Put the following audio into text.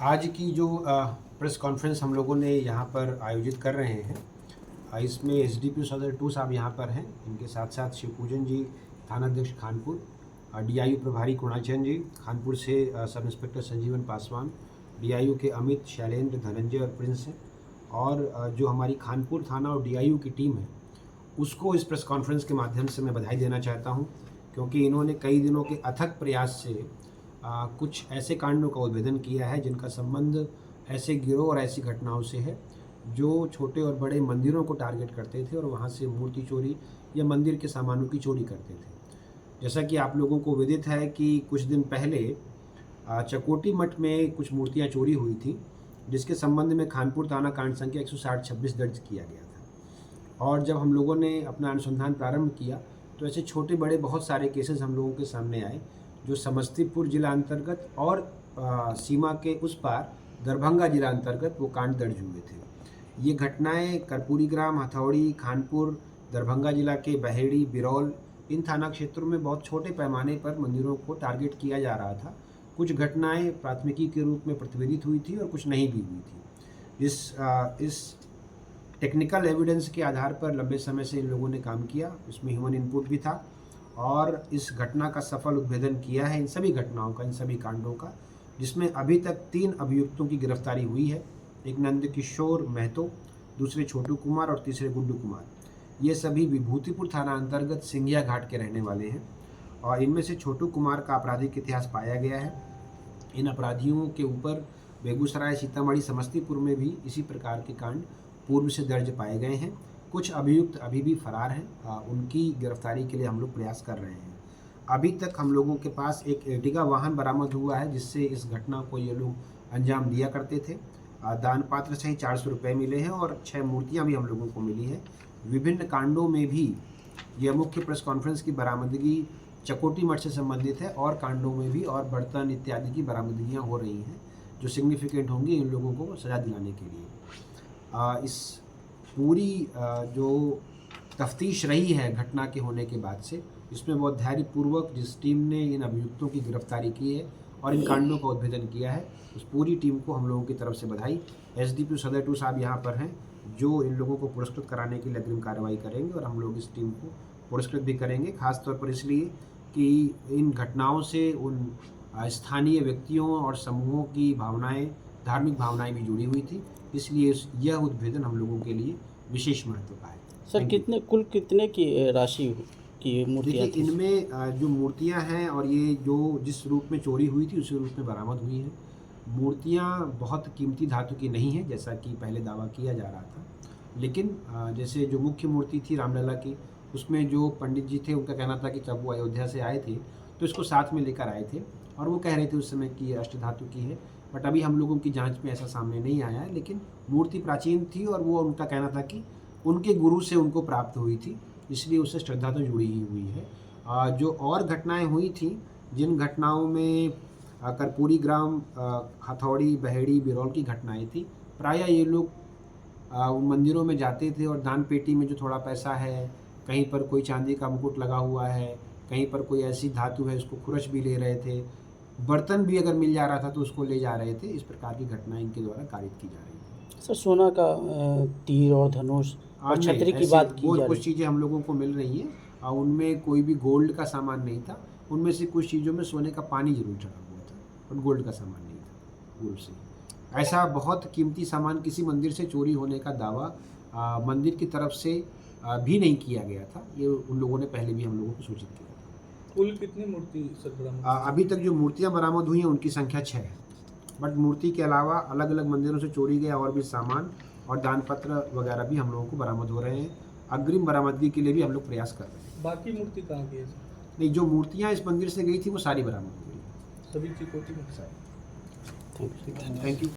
आज की जो प्रेस कॉन्फ्रेंस हम लोगों ने यहाँ पर आयोजित कर रहे हैं, इसमें एसडीपीओ सदर 2 साहब यहाँ पर हैं। इनके साथ साथ शिवपूजन जी, थानाध्यक्ष खानपुर, डीआईयू प्रभारी कुणालचंद जी, खानपुर से सब इंस्पेक्टर संजीवन पासवान, डीआईयू के अमित, शैलेंद्र, धनंजय और प्रिंस हैं। और जो हमारी खानपुर थाना और डीआईयू की टीम है, उसको इस प्रेस कॉन्फ्रेंस के माध्यम से मैं बधाई देना चाहता हूँ, क्योंकि इन्होंने कई दिनों के अथक प्रयास से कुछ ऐसे कांडों का उद्भेदन किया है जिनका संबंध ऐसे गिरोह और ऐसी घटनाओं से है जो छोटे और बड़े मंदिरों को टारगेट करते थे और वहाँ से मूर्ति चोरी या मंदिर के सामानों की चोरी करते थे। जैसा कि आप लोगों को विदित है कि कुछ दिन पहले चकोटी मठ में कुछ मूर्तियाँ चोरी हुई थी, जिसके संबंध में खानपुर थाना कांड संख्या 160-26 दर्ज किया गया था। और जब हम लोगों ने अपना अनुसंधान प्रारंभ किया तो ऐसे छोटे बड़े बहुत सारे केसेस हम लोगों के सामने आए जो समस्तीपुर जिला अंतर्गत और सीमा के उस पार दरभंगा जिला अंतर्गत वो कांड दर्ज हुए थे। ये घटनाएं कर्पूरी ग्राम, हथौड़ी, खानपुर, दरभंगा जिला के बहेड़ी, बिरौल, इन थाना क्षेत्रों में बहुत छोटे पैमाने पर मंदिरों को टारगेट किया जा रहा था। कुछ घटनाएं प्राथमिकी के रूप में प्रतिवेदित हुई थी और कुछ नहीं भी हुई थी। इस टेक्निकल एविडेंस के आधार पर लंबे समय से इन लोगों ने काम किया, इसमें ह्यूमन इनपुट भी था और इस घटना का सफल उद्भेदन किया है, इन सभी घटनाओं का, इन सभी कांडों का, जिसमें अभी तक 3 अभियुक्तों की गिरफ्तारी हुई है। एक नंदकिशोर महतो, दूसरे छोटू कुमार और तीसरे गुड्डू कुमार। ये सभी विभूतिपुर थाना अंतर्गत सिंघिया घाट के रहने वाले हैं और इनमें से छोटू कुमार का आपराधिक इतिहास पाया गया है। इन अपराधियों के ऊपर बेगूसराय, सीतामढ़ी, समस्तीपुर में भी इसी प्रकार के कांड पूर्व से दर्ज पाए गए हैं। कुछ अभियुक्त अभी भी फरार हैं, उनकी गिरफ्तारी के लिए हम लोग प्रयास कर रहे हैं। अभी तक हम लोगों के पास एक एर्टिगा वाहन बरामद हुआ है जिससे इस घटना को ये लोग अंजाम दिया करते थे। दान पात्र सहित 400 रुपये मिले हैं और 6 मूर्तियां भी हम लोगों को मिली है। विभिन्न कांडों में भी यह मुख्य प्रेस कॉन्फ्रेंस की बरामदगी चकोटी मठ से संबंधित है और कांडों में भी और बर्तन इत्यादि की बरामदगियाँ हो रही हैं जो सिग्निफिकेंट होंगी इन लोगों को सज़ा दिलाने के लिए। इस पूरी जो तफ्तीश रही है घटना के होने के बाद से, इसमें बहुत धैर्यपूर्वक जिस टीम ने इन अभियुक्तों की गिरफ्तारी की है और इन कांडों का उद्भेदन किया है, उस पूरी टीम को हम लोगों की तरफ से बधाई। एसडीपीओ सदर 2 साहब यहाँ पर हैं जो इन लोगों को पुरस्कृत कराने के लिए अग्रिम कार्रवाई करेंगे और हम लोग इस टीम को पुरस्कृत भी करेंगे, खासतौर पर इसलिए कि इन घटनाओं से उन स्थानीय व्यक्तियों और समूहों की भावनाएं, धार्मिक भावनाएं भी जुड़ी हुई थी, इसलिए यह उद्भेदन हम लोगों के लिए विशेष महत्व का है। सर, कुल कितने की राशि की मूर्तियाँ देखिए, इनमें जो मूर्तियां हैं और ये जो जिस रूप में चोरी हुई थी उसी रूप में बरामद हुई हैं। मूर्तियां बहुत कीमती धातु की नहीं हैं जैसा कि पहले दावा किया जा रहा था, लेकिन जैसे जो मुख्य मूर्ति थी रामलला की, उसमें जो पंडित जी थे उनका कहना था कि जब वो अयोध्या से आए थे तो इसको साथ में लेकर आए थे और वो कह रहे थे उस समय कि अष्ट धातु की है, बट अभी हम लोगों की जांच में ऐसा सामने नहीं आया है। लेकिन मूर्ति प्राचीन थी और वो उनका कहना था कि उनके गुरु से उनको प्राप्त हुई थी, इसलिए उससे श्रद्धा तो जुड़ी ही हुई है। जो और घटनाएं हुई थी, जिन घटनाओं में कर्पूरी ग्राम, हथौड़ी, बहेड़ी, बिरौल की घटनाएं थी, प्रायः ये लोग मंदिरों में जाते थे और दान पेटी में जो थोड़ा पैसा है, कहीं पर कोई चांदी का मुकुट लगा हुआ है, कहीं पर कोई ऐसी धातु है उसको खुरच भी ले रहे थे, बर्तन भी अगर मिल जा रहा था तो उसको ले जा रहे थे। इस प्रकार की घटनाएं इनके द्वारा कारित की जा रही थी। सर, सोना का तीर और धनुष और छतरी की बात की जा रही है। कुछ चीज़ें हम लोगों को मिल रही हैं और उनमें कोई भी गोल्ड का सामान नहीं था। उनमें से कुछ चीज़ों में सोने का पानी जरूर चढ़ा हुआ था और गोल्ड का सामान नहीं था। गोल्ड से ऐसा बहुत कीमती सामान किसी मंदिर से चोरी होने का दावा मंदिर की तरफ से भी नहीं किया गया था। ये उन लोगों ने पहले भी हम लोगों को सूचित किया था। कुल कितनी मूर्ति सर बरामद? अभी तक जो मूर्तियाँ बरामद हुई हैं उनकी संख्या 6 है, बट मूर्ति के अलावा अलग अलग मंदिरों से चोरी गया और भी सामान और दान पत्र वगैरह भी हम लोगों को बरामद हो रहे हैं। अग्रिम बरामदगी के लिए भी हम लोग प्रयास कर रहे हैं। बाकी मूर्ति कहाँ की है सर? नहीं, जो मूर्तियाँ इस मंदिर से गई थी वो सारी बरामद हो गई। सभी चीकोटी में? Thank you.